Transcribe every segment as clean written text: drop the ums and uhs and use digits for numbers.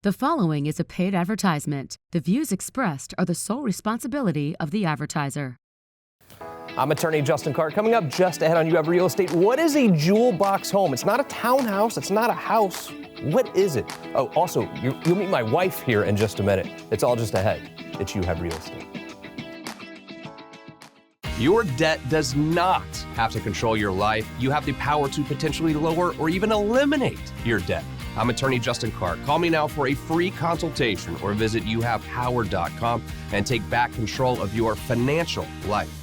The following is a paid advertisement. The views expressed are the sole responsibility of the advertiser. I'm attorney Justin Clark. Coming up just ahead on You Have Real Estate, what is a Jewelbox home? It's not a townhouse. It's not a house. What is it? Oh, also, you'll meet my wife here in just a minute. It's all just ahead. It's You Have Real Estate. Your debt does not have to control your life. You have the power to potentially lower or even eliminate your debt. I'm attorney Justin Clark. Call me now for a free consultation or visit youhavepower.com and take back control of your financial life.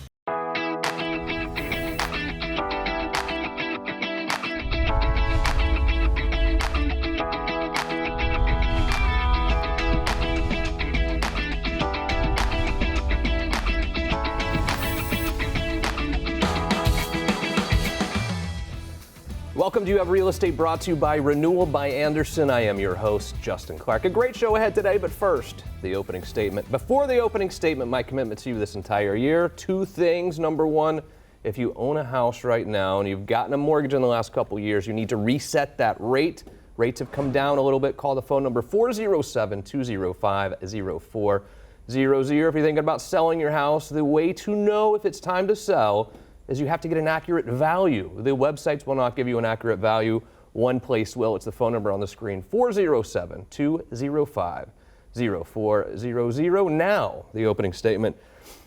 Welcome to You Have Real Estate, brought to you by Renewal by Andersen. I am your host, Justin Clark. A great show ahead today, but first, the opening statement. Before the opening statement, my commitment to you this entire year, two things. Number one, if you own a house right now and you've gotten a mortgage in the last couple years, you need to reset that rate. Rates have come down a little bit. Call the phone number 407-205-0400. If you're thinking about selling your house, the way to know if it's time to sell is you have to get an accurate value. The websites will not give you an accurate value. One place will. It's the phone number on the screen, 407-205-0400. Now, the opening statement.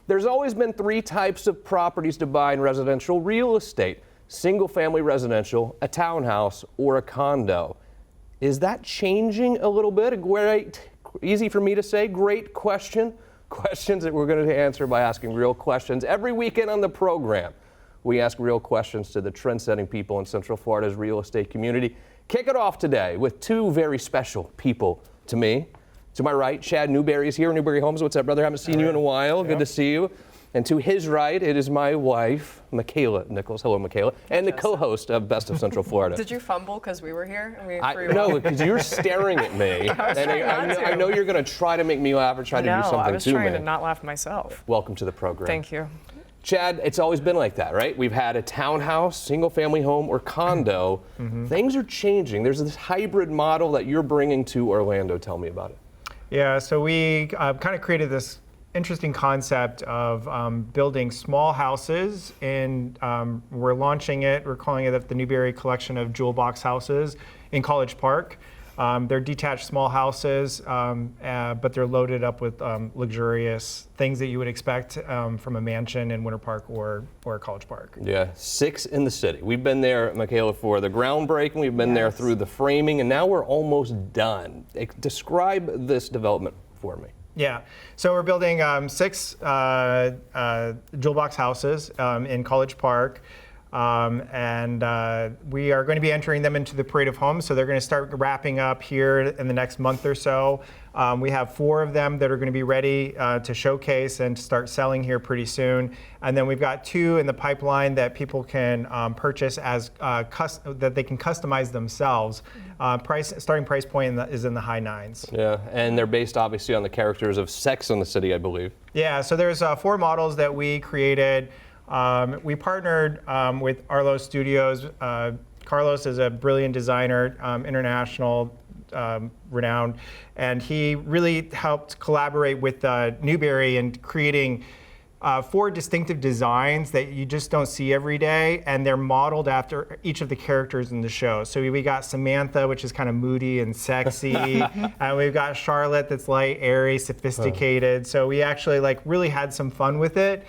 There's always been three types of properties to buy in residential real estate: single-family residential, a townhouse, or a condo. Is that changing a little bit? Easy for me to say, great question. Questions that we're going to answer by asking real questions. Every weekend on the program, we ask real questions to the trend-setting people in Central Florida's real estate community. Kick it off today with two very special people to me. To my right, Chad Newberry is here, Newberry Homes. What's up, brother? Haven't seen you in a while. Yep. Good to see you. And to his right, it is my wife, Makaila Nichols. Hello, Makaila. And the co-host of Best of Central Florida. Did you fumble because we were here? No, because you're staring at me. I know you're going to try to make me laugh or try to do something to me. I was trying to not laugh myself. Welcome to the program. Thank you. Chad, it's always been like that, right? We've had a townhouse, single-family home, or condo. Mm-hmm. Things are changing. There's this hybrid model that you're bringing to Orlando. Tell me about it. Yeah, so we kind of created this interesting concept of building small houses, and we're launching it. We're calling it the Newberry collection of Jewelbox houses in College Park. They're detached small houses, but they're loaded up with luxurious things that you would expect from a mansion in Winter Park or College Park. Yeah, 6 in the city. We've been there, Makaila, for the groundbreaking. We've been there through the framing, and now we're almost done. Describe this development for me. Yeah, so we're building 6 Jewelbox houses in College Park. And we are going to be entering them into the Parade of Homes, so they're going to start wrapping up here in the next month or so. We have 4 of them that are going to be ready to showcase and to start selling here pretty soon. And then we've got 2 in the pipeline that people can purchase as that they can customize themselves. Starting price point is in the high 9s. Yeah, and they're based obviously on the characters of Sex and the City, I believe. Yeah, so there's 4 models that we created. We partnered with Arlo Studios. Carlos is a brilliant designer, international renowned, and he really helped collaborate with Newberry in creating 4 distinctive designs that you just don't see every day, and they're modeled after each of the characters in the show. So we got Samantha, which is kind of moody and sexy, and we've got Charlotte that's light, airy, sophisticated. So we actually really had some fun with it.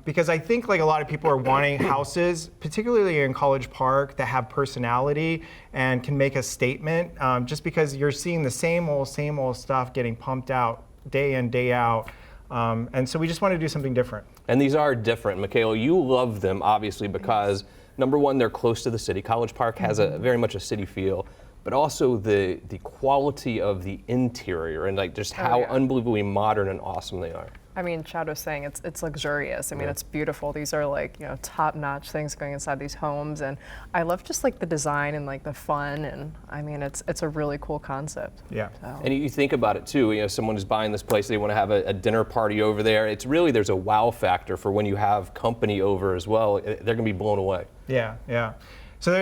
Because I think a lot of people are wanting houses, particularly in College Park, that have personality and can make a statement, just because you're seeing the same old stuff getting pumped out day in, day out. And so we just want to do something different. And these are different. Makaila, you love them, obviously, because number one, they're close to the city. College Park has a very much a city feel, but also the quality of the interior and just how unbelievably modern and awesome they are. I mean, Chad was saying it's luxurious. I mean, it's beautiful. These are top-notch things going inside these homes, and I love just the design and the fun, and I mean, it's a really cool concept. Yeah. So. And you think about it too. Someone is buying this place, they want to have a dinner party over there. It's really, there's a wow factor for when you have company over as well. They're going to be blown away. Yeah, yeah. So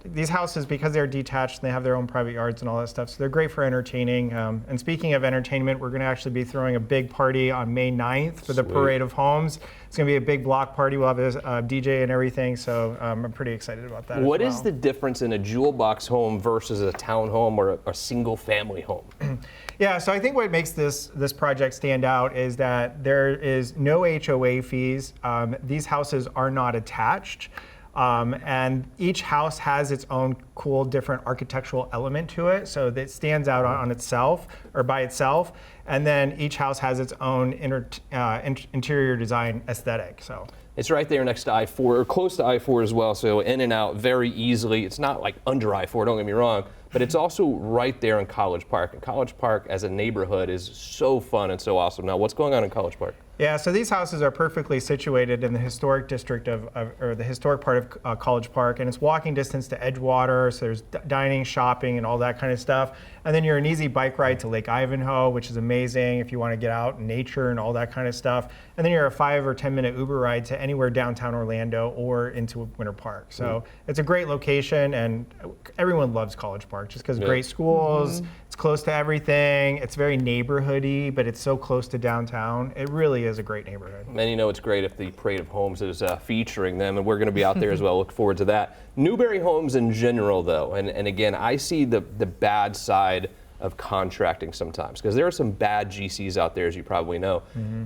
these houses, because they're detached, they have their own private yards and all that stuff. So they're great for entertaining. And speaking of entertainment, we're going to actually be throwing a big party on May 9th for the Parade of Homes. It's going to be a big block party. We'll have a DJ and everything. So I'm pretty excited about that. What is the difference in a Jewelbox home versus a townhome or a single family home? Yeah, so I think what makes this project stand out is that there is no HOA fees. These houses are not attached. And each house has its own cool, different architectural element to it, so that it stands out on itself or by itself. And then each house has its own interior design aesthetic. So it's right there next to I-4, or close to I-4 as well, so in and out very easily. It's not like under I-4, don't get me wrong, but it's also right there in College Park. And College Park as a neighborhood is so fun and so awesome. Now, what's going on in College Park? Yeah, so these houses are perfectly situated in the historic district or the historic part of College Park, and it's walking distance to Edgewater, so there's dining, shopping, and all that kind of stuff. And then you're an easy bike ride to Lake Ivanhoe, which is amazing if you want to get out in nature and all that kind of stuff. And then you're a 5 or 10 minute Uber ride to anywhere downtown Orlando or into Winter Park. So it's a great location, and everyone loves College Park just because great schools, it's close to everything, it's very neighborhoody, but it's so close to downtown. It really is a great neighborhood. And you know it's great if the Parade of Homes is featuring them, and we're going to be out there as well. Look forward to that. Newberry Homes in general, though, and again, I see the bad side of contracting sometimes, because there are some bad GCs out there, as you probably know.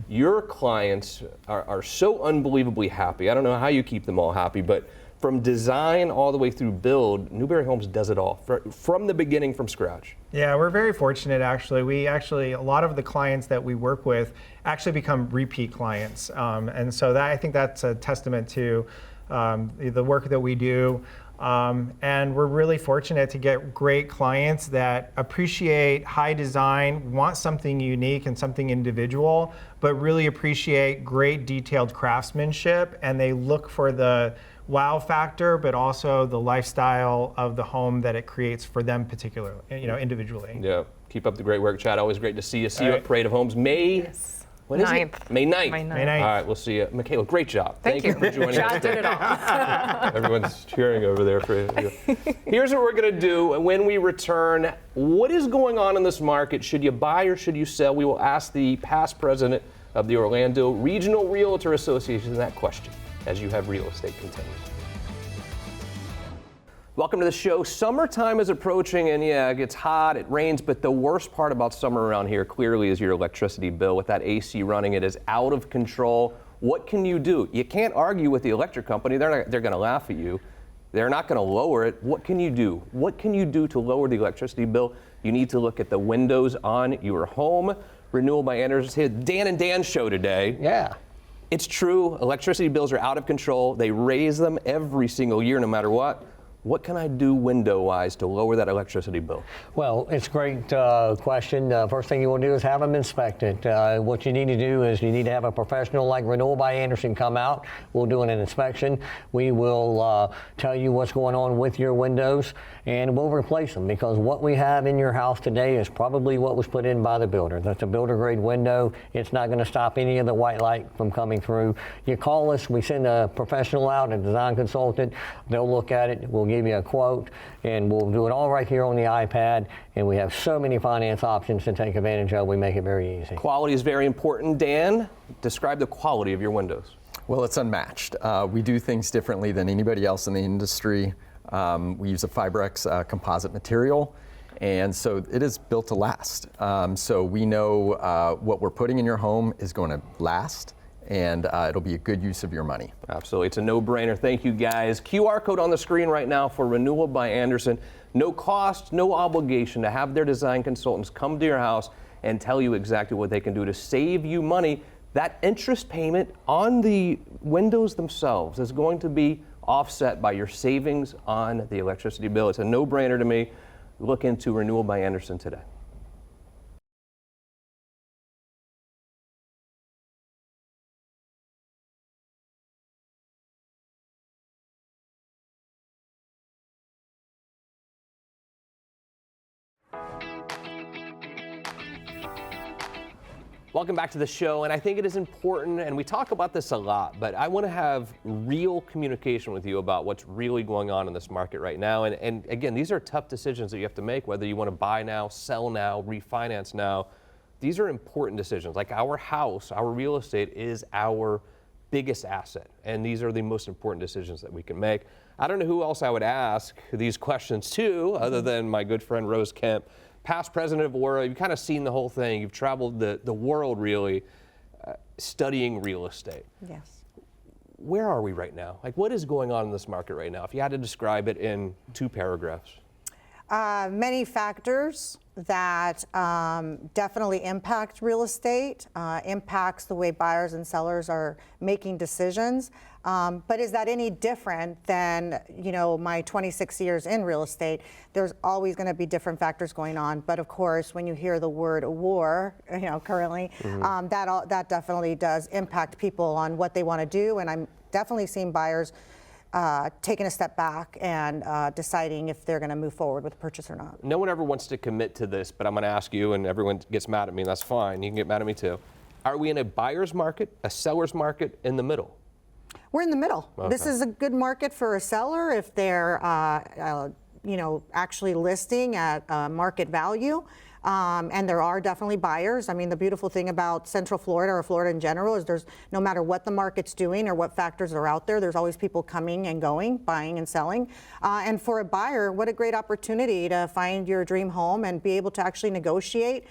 Your clients are so unbelievably happy. I don't know how you keep them all happy, but from design all the way through build, Newberry Homes does it all from the beginning, from scratch. Yeah, we're very fortunate actually. A lot of the clients that we work with actually become repeat clients. And so I think that's a testament to the work that we do. And we're really fortunate to get great clients that appreciate high design, want something unique and something individual, but really appreciate great detailed craftsmanship, and they look for the wow factor, but also the lifestyle of the home that it creates for them particularly, individually. Yeah, keep up the great work, Chad. Always great to see you. See you at Parade of Homes, May. What is it? May 9th. May 9th. May 9th. All right, we'll see you. Makaila, great job. Thank you. For joining Chad us. did it all. Everyone's cheering over there for you. Here's what we're going to do when we return. What is going on in this market? Should you buy or should you sell? We will ask the past president of the Orlando Regional Realtor Association that question as You Have Real Estate continues. Welcome to the show. Summertime is approaching, and yeah, it gets hot, it rains, but the worst part about summer around here clearly is your electricity bill. With that AC running, it is out of control. What can you do? You can't argue with the electric company. They're going to laugh at you. They're not going to lower it. What can you do? What can you do to lower the electricity bill? You need to look at the windows on your home. Renewal by Anderson is here. Dan and Dan's show today. Yeah. It's true. Electricity bills are out of control. They raise them every single year, no matter what. What can I do window-wise to lower that electricity bill? Well, it's a great question. First thing you want to do is have them inspected. What you need to do is you need to have a professional like Renewal by Anderson come out. We'll do an inspection. We will tell you what's going on with your windows, and we'll replace them, because what we have in your house today is probably what was put in by the builder. That's a builder-grade window. It's not going to stop any of the white light from coming through. You call us, we send a professional out, a design consultant. They'll look at it. We'll give you a quote, and we'll do it all right here on the iPad, and we have so many finance options to take advantage of. We make it very easy. Quality is very important. Dan, describe the quality of your windows. Well, it's unmatched. We do things differently than anybody else in the industry. We use a Fibrex composite material, and so it is built to last. So we know what we're putting in your home is going to last, and it'll be a good use of your money. Absolutely. It's a no-brainer. Thank you, guys. QR code on the screen right now for Renewal by Anderson. No cost, no obligation to have their design consultants come to your house and tell you exactly what they can do to save you money. That interest payment on the windows themselves is going to be offset by your savings on the electricity bill. It's a no-brainer to me. Look into Renewal by Anderson today. Welcome back to the show, and I think it is important, and we talk about this a lot, but I want to have real communication with you about what's really going on in this market right now. And again, these are tough decisions that you have to make, whether you want to buy now, sell now, refinance now. These are important decisions. Like our house, our real estate is our biggest asset, and these are the most important decisions that we can make. I don't know who else I would ask these questions to other than my good friend Rose Kemp, past president of Aura. You've kind of seen the whole thing. You've traveled the world really studying real estate. Yes. Where are we right now? Like, what is going on in this market right now? If you had to describe it in 2 paragraphs. Many factors that definitely impact real estate, impacts the way buyers and sellers are making decisions. But is that any different than, my 26 years in real estate? There's always going to be different factors going on. But of course, when you hear the word war, currently, that definitely does impact people on what they want to do. And I'm definitely seeing buyers taking a step back and deciding if they're going to move forward with the purchase or not. No one ever wants to commit to this, but I'm going to ask you, and everyone gets mad at me, that's fine. You can get mad at me too. Are we in a buyer's market, a seller's market, in the middle? We're in the middle. Okay. This is a good market for a seller if they're, actually listing at market value. And there are definitely buyers. I mean, the beautiful thing about Central Florida or Florida in general is there's no matter what the market's doing or what factors are out there, there's always people coming and going, buying and selling. And for a buyer, what a great opportunity to find your dream home and be able to actually negotiate,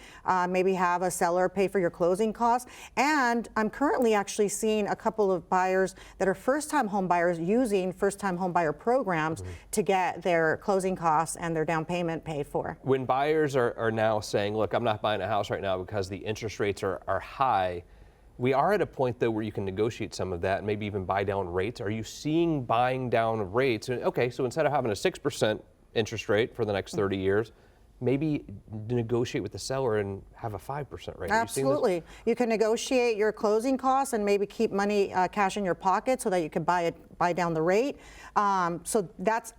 maybe have a seller pay for your closing costs. And I'm currently actually seeing a couple of buyers that are first-time home buyers using first-time home buyer programs to get their closing costs and their down payment paid for. When buyers are now saying, look, I'm not buying a house right now because the interest rates are high, we are at a point though where you can negotiate some of that and maybe even buy down rates. Are you seeing buying down rates? Okay, so instead of having a 6% interest rate for the next 30 years, maybe negotiate with the seller and have a 5% rate. Absolutely. You can negotiate your closing costs and maybe keep money, cash in your pocket so that you can buy down the rate. So that's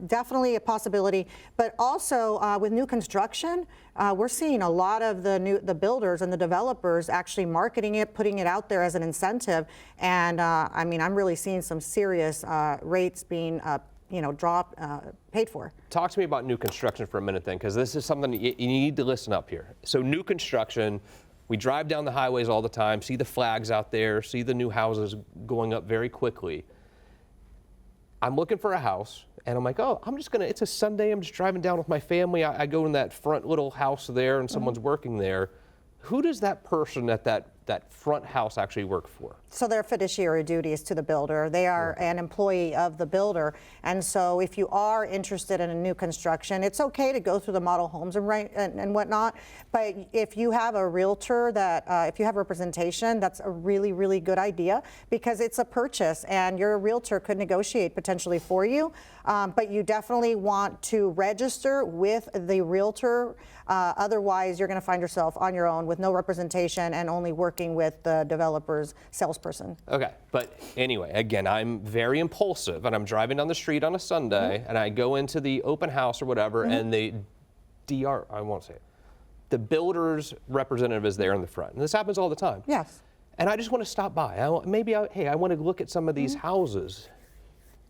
definitely a possibility. But also with new construction, we're seeing a lot of the builders and the developers actually marketing it, putting it out there as an incentive. And I'm really seeing some serious rates being paid for. Talk to me about new construction for a minute then, because this is something you need to listen up here. So new construction, we drive down the highways all the time, see the flags out there, see the new houses going up very quickly. I'm looking for a house, and I'm like, oh, it's a Sunday, I'm just driving down with my family. I go in that front little house there, and someone's working there. Who does that person at that front house actually work for? So their fiduciary duties to the builder. They are an employee of the builder. And so if you are interested in a new construction, it's okay to go through the model homes and whatnot. But if you have a realtor if you have representation, that's a really, really good idea because it's a purchase and your realtor could negotiate potentially for you. But you definitely want to register with the realtor. Otherwise, you're going to find yourself on your own with no representation and only working with the developer's salesperson. Okay, but anyway, again, I'm very impulsive and I'm driving down the street on a Sunday and I go into the open house or whatever and the I won't say it, the builder's representative is there in the front. And this happens all the time. Yes. And I just want to stop by. I want to look at some of these houses.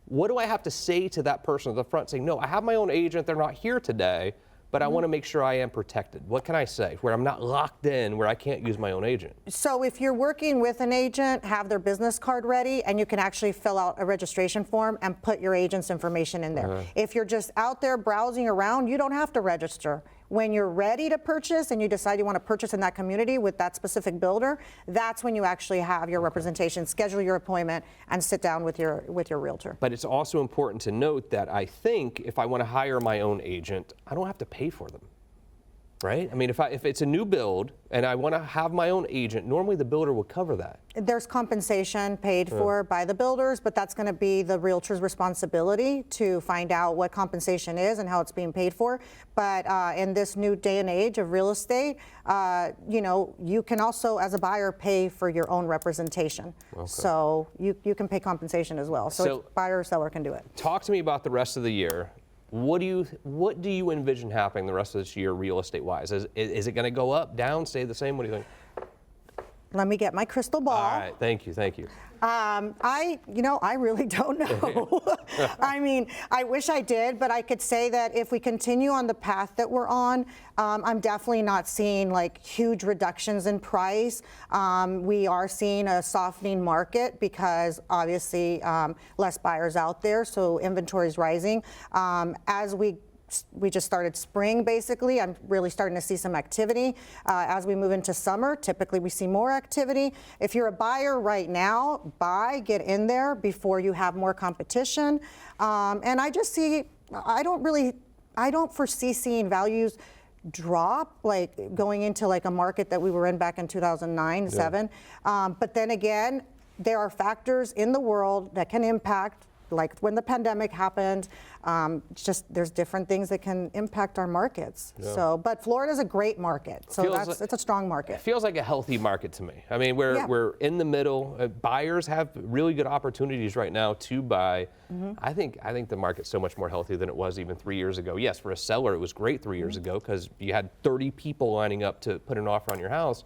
What do I have to say to that person at the front saying, no, I have my own agent, they're not here today, but I want to make sure I am protected? What can I say where I'm not locked in, where I can't use my own agent? So if you're working with an agent, have their business card ready, and you can actually fill out a registration form and put your agent's information in there. If you're just out there browsing around, you don't have to register. When you're ready to purchase and you decide you want to purchase in that community with that specific builder, that's when you actually have your representation, schedule your appointment, and sit down with your realtor. But it's also important to note that I think if I want to hire my own agent, I don't have to pay for them. Right? I mean, if it's a new build and I want to have my own agent, normally the builder will cover that. There's compensation paid for by the builders, but that's going to be the realtor's responsibility to find out what compensation is and how it's being paid for. But in this new day and age of real estate, you can also, as a buyer, pay for your own representation. Okay. So you can pay compensation as well. So buyer or seller can do it. Talk to me about the rest of the year. What do you envision happening the rest of this year real estate wise? Is it going to go up, down, stay the same? What do you think? Let me get my crystal ball. All right, thank you. I really don't know. I mean, I wish I did, but I could say that if we continue on the path that we're on, I'm definitely not seeing like huge reductions in price. We are seeing a softening market because obviously less buyers out there, so inventory is rising. As we just started spring, basically. I'm really starting to see some activity. As we move into summer, typically we see more activity. If you're a buyer right now, get in there before you have more competition. And I just see, I don't foresee seeing values drop, like going into like a market that we were in back in 2009, 7. But then again, there are factors in the world that can impact, like when the pandemic happened, there's different things that can impact our markets. Yeah. So, but Florida's a great market. So it's a strong market. It feels like a healthy market to me. I mean, we're in the middle. Buyers have really good opportunities right now to buy. I think the market's so much more healthy than it was even 3 years ago. Yes, for a seller, it was great 3 years ago because you had 30 people lining up to put an offer on your house.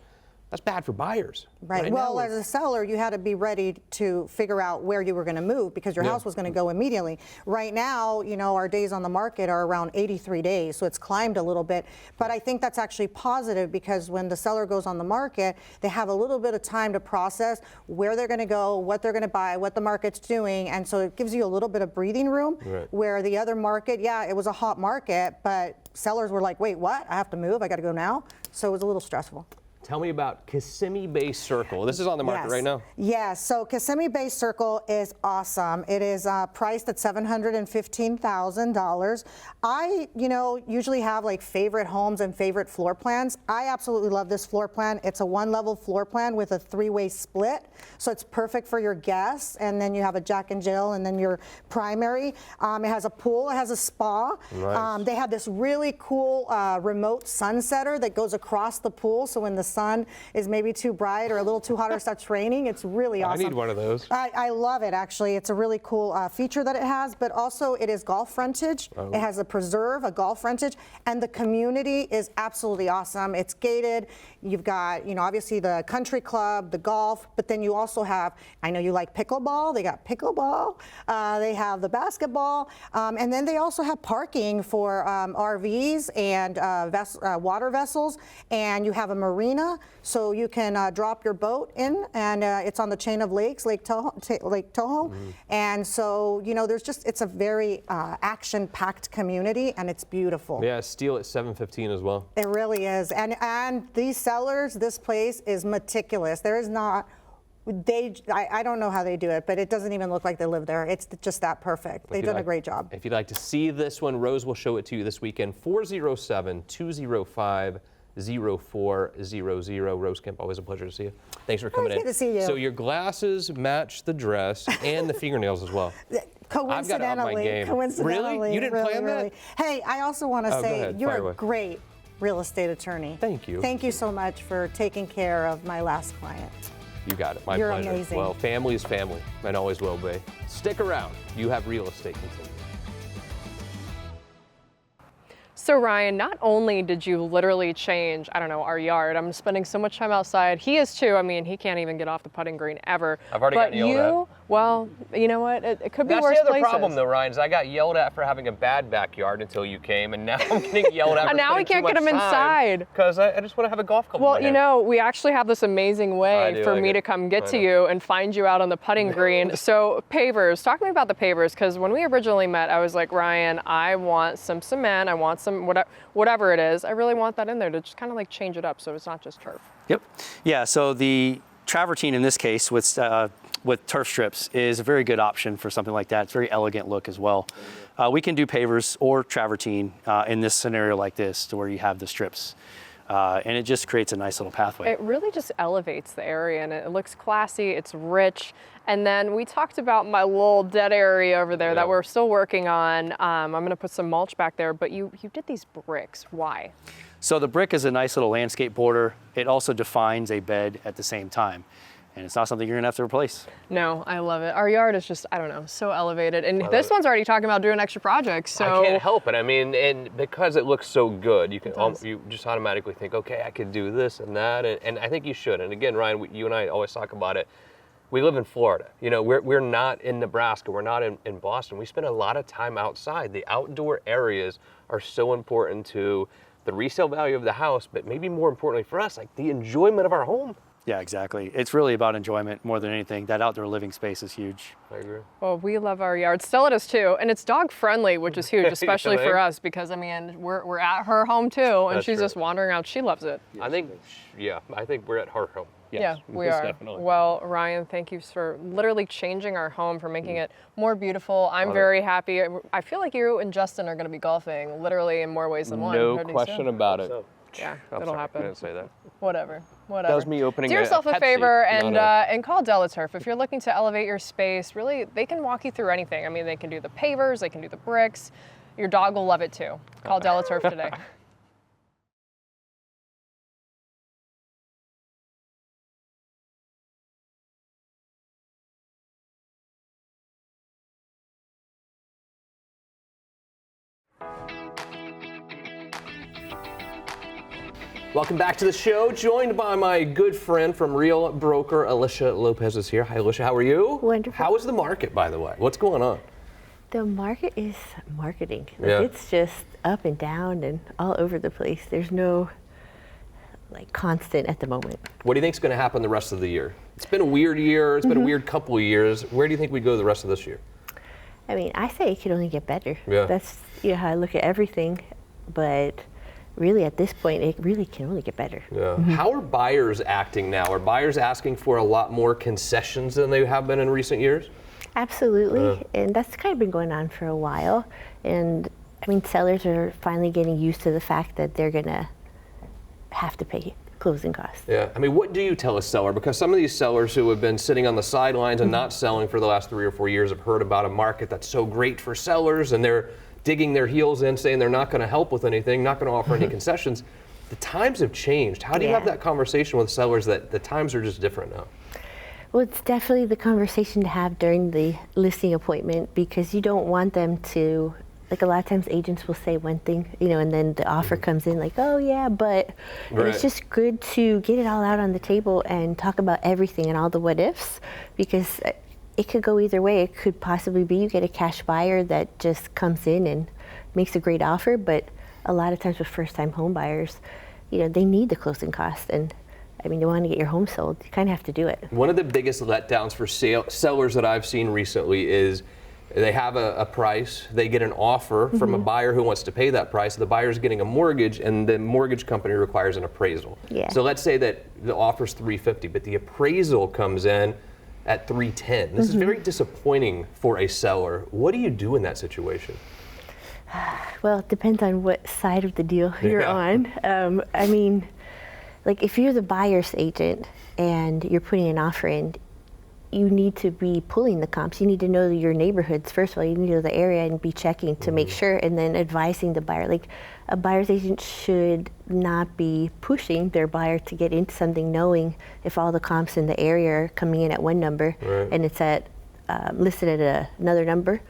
That's bad for buyers. Right. Well, as a seller, you had to be ready to figure out where you were going to move because your house was going to go immediately. Right now, our days on the market are around 83 days, so it's climbed a little bit. But I think that's actually positive because when the seller goes on the market, they have a little bit of time to process where they're going to go, what they're going to buy, what the market's doing, and so it gives you a little bit of breathing room. Right. Where the other market, it was a hot market, but sellers were like, wait, what? I have to move? I got to go now? So it was a little stressful. Tell me about Kissimmee Bay Circle. This is on the market right now? Yes, so Kissimmee Bay Circle is awesome. It is priced at $715,000. I, usually have like favorite homes and favorite floor plans. I absolutely love this floor plan. It's a one-level floor plan with a 3-way split, so it's perfect for your guests. And then you have a Jack and Jill, and then your primary. It has a pool, it has a spa. Nice. They have this really cool remote sunsetter that goes across the pool, so when the sun is maybe too bright or a little too hot or starts raining, it's really awesome. I need one of those. I love it, actually. It's a really cool feature that it has, but also it is golf frontage. It has a preserve, a golf frontage, and the community is absolutely awesome. It's gated. You've got, obviously the country club, the golf, but then you also have, I know you like pickleball. They got pickleball. They have the basketball, and then they also have parking for RVs and water vessels, and you have a marina, so you can drop your boat in, and it's on the chain of lakes, Lake Toho. And so, it's a very action-packed community, and it's beautiful. Yeah, steel at $715 as well. It really is, and these sellers, this place is meticulous. There is not. I don't know how they do it, but it doesn't even look like they live there. It's just that perfect. They've done a great job. If you'd like to see this one, Rose will show it to you this weekend. 407-205-0400. Rose Kemp, always a pleasure to see you. Thanks for coming in. Good to see you. So your glasses match the dress and the fingernails as well. I've got to up my game. Really? You didn't plan that? Hey, I also want to say you're a great real estate attorney. Thank you. Thank you so much for taking care of my last client. You got it. My You're pleasure. Amazing. Well, family is family and always will be. Stick around. You have real estate continues. So Ryan, not only did you literally change, our yard. I'm spending so much time outside. He is too. I mean, he can't even get off the putting green ever. I've already gotten yelled at. Well, you know what? It could be worse places. That's the other problem, though, Ryan, is I got yelled at for having a bad backyard until you came, and now I'm getting yelled at for and now we can't get him inside. Because I just want to have a golf club. Well, we actually have this amazing way for me to come get to you and find you out on the putting green. So pavers, talk to me about the pavers, because when we originally met, I was like, Ryan, I want some cement, I want some whatever it is. I really want that in there to just kind of like change it up so it's not just turf. Yep. Yeah, so the travertine in this case with turf strips is a very good option for something like that. It's a very elegant look as well. We can do pavers or travertine in this scenario like this, to where you have the strips. And it just creates a nice little pathway. It really just elevates the area, and it looks classy, it's rich. And then we talked about my little dead area over there that we're still working on. I'm gonna put some mulch back there, but you did these bricks, why? So the brick is a nice little landscape border. It also defines a bed at the same time. and it's not something you're gonna have to replace. No, I love it. Our yard is just, I don't know, so elevated. And this one's already talking about doing extra projects, so. I can't help it. I mean, and because it looks so good, you just automatically think, okay, I could do this and that, and I think you should. And again, Ryan, you and I always talk about it. We live in Florida. You know, we're not in Nebraska. We're not in Boston. We spend a lot of time outside. The outdoor areas are so important to the resale value of the house, but maybe more importantly for us, like the enjoyment of our home. Yeah, exactly. It's really about enjoyment more than anything. That outdoor living space is huge. I agree. Well, we love our yard. Stella does too, and it's dog friendly, which is huge, especially for us, because I mean, we're at her home too, and That's she's true. just wandering out. She loves it. I think we're at her home. Yeah, Yes, we most are. definitely. Well, Ryan, thank you for literally changing our home, for making it more beautiful. I'm very happy. I feel like you and Justin are going to be golfing literally in more ways than one. No pretty question soon. about it. Yeah, I'm it'll sorry, happen. I didn't say that. Whatever. That was me opening Do a yourself a Pepsi, favor not a- and call DelaTurf. If you're looking to elevate your space, really, they can walk you through anything. I mean, they can do the pavers, they can do the bricks. Your dog will love it too. Call DelaTurf today. Welcome back to the show, joined by my good friend from Real Broker, Elisha Lopez is here. Hi, Elisha, how are you? Wonderful. How is the market, by the way? What's going on? The market is marketing. Yeah. It's just up and down and all over the place. There's no constant at the moment. What do you think is going to happen the rest of the year? It's been a weird year. It's been a weird couple of years. Where do you think we go the rest of this year? I mean, I say it could only get better. Yeah. That's how I look at everything, but really at this point, it really can only get better. Yeah. How are buyers acting now? Are buyers asking for a lot more concessions than they have been in recent years? Absolutely, and that's kind of been going on for a while. And I mean, sellers are finally getting used to the fact that they're gonna have to pay closing costs. Yeah. I mean, what do you tell a seller? Because some of these sellers who have been sitting on the sidelines and not selling for the last 3 or 4 years have heard about a market that's so great for sellers, and they're digging their heels in, saying they're not going to help with anything, not going to offer any concessions. The times have changed. How do you have that conversation with sellers that the times are just different now? Well, it's definitely the conversation to have during the listing appointment, because you don't want them to, a lot of times agents will say one thing, and then the offer comes in like, oh yeah, but and it's just good to get it all out on the table and talk about everything and all the what ifs, because it could go either way. It could possibly be you get a cash buyer that just comes in and makes a great offer, but a lot of times with first-time home buyers, they need the closing cost, and I mean, you want to get your home sold, you kind of have to do it. One of the biggest letdowns for sellers that I've seen recently is they have a price, they get an offer from a buyer who wants to pay that price. The buyer's getting a mortgage, and the mortgage company requires an appraisal. Yeah. So let's say that the offer's $350, but the appraisal comes in at $310. This is very disappointing for a seller. What do you do in that situation? Well, it depends on what side of the deal you're on. I mean, if you're the buyer's agent and you're putting an offer in, you need to be pulling the comps. You need to know your neighborhoods. First of all, you need to know the area and be checking to make sure, and then advising the buyer. A buyer's agent should not be pushing their buyer to get into something knowing if all the comps in the area are coming in at one number and it's at listed at another number.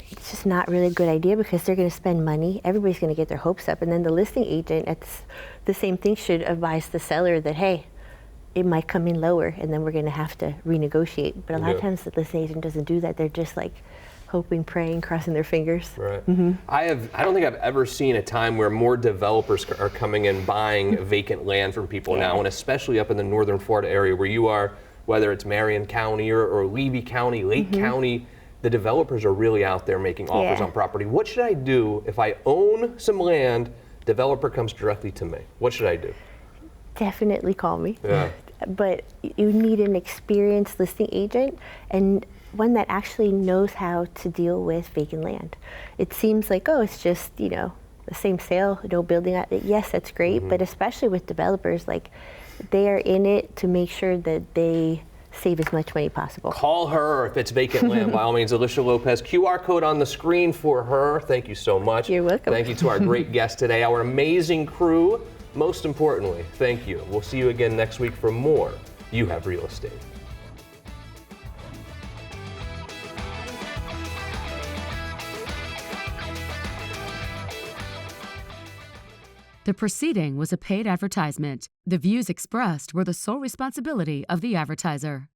It's just not really a good idea, because they're going to spend money. Everybody's going to get their hopes up, and then the listing agent, it's the same thing, should advise the seller that, hey, it might come in lower, and then we're going to have to renegotiate. But a lot of times the listing agent doesn't do that. They're just hoping, praying, crossing their fingers. Right. I don't think I've ever seen a time where more developers are coming in buying vacant land from people now, and especially up in the northern Florida area where you are, whether it's Marion County or Levy County, Lake County, the developers are really out there making offers on property. What should I do if I own some land, developer comes directly to me? What should I do? Definitely call me. Yeah. But you need an experienced listing agent, and one that actually knows how to deal with vacant land. It seems like, oh, it's just, the same sale, no building. Yes, that's great, but especially with developers, they are in it to make sure that they save as much money possible. Call her if it's vacant land, by all means. Elisha Lopez, QR code on the screen for her. Thank you so much. You're welcome. Thank you to our great guest today, our amazing crew. Most importantly, thank you. We'll see you again next week for more you have real estate. The proceeding was a paid advertisement. The views expressed were the sole responsibility of the advertiser.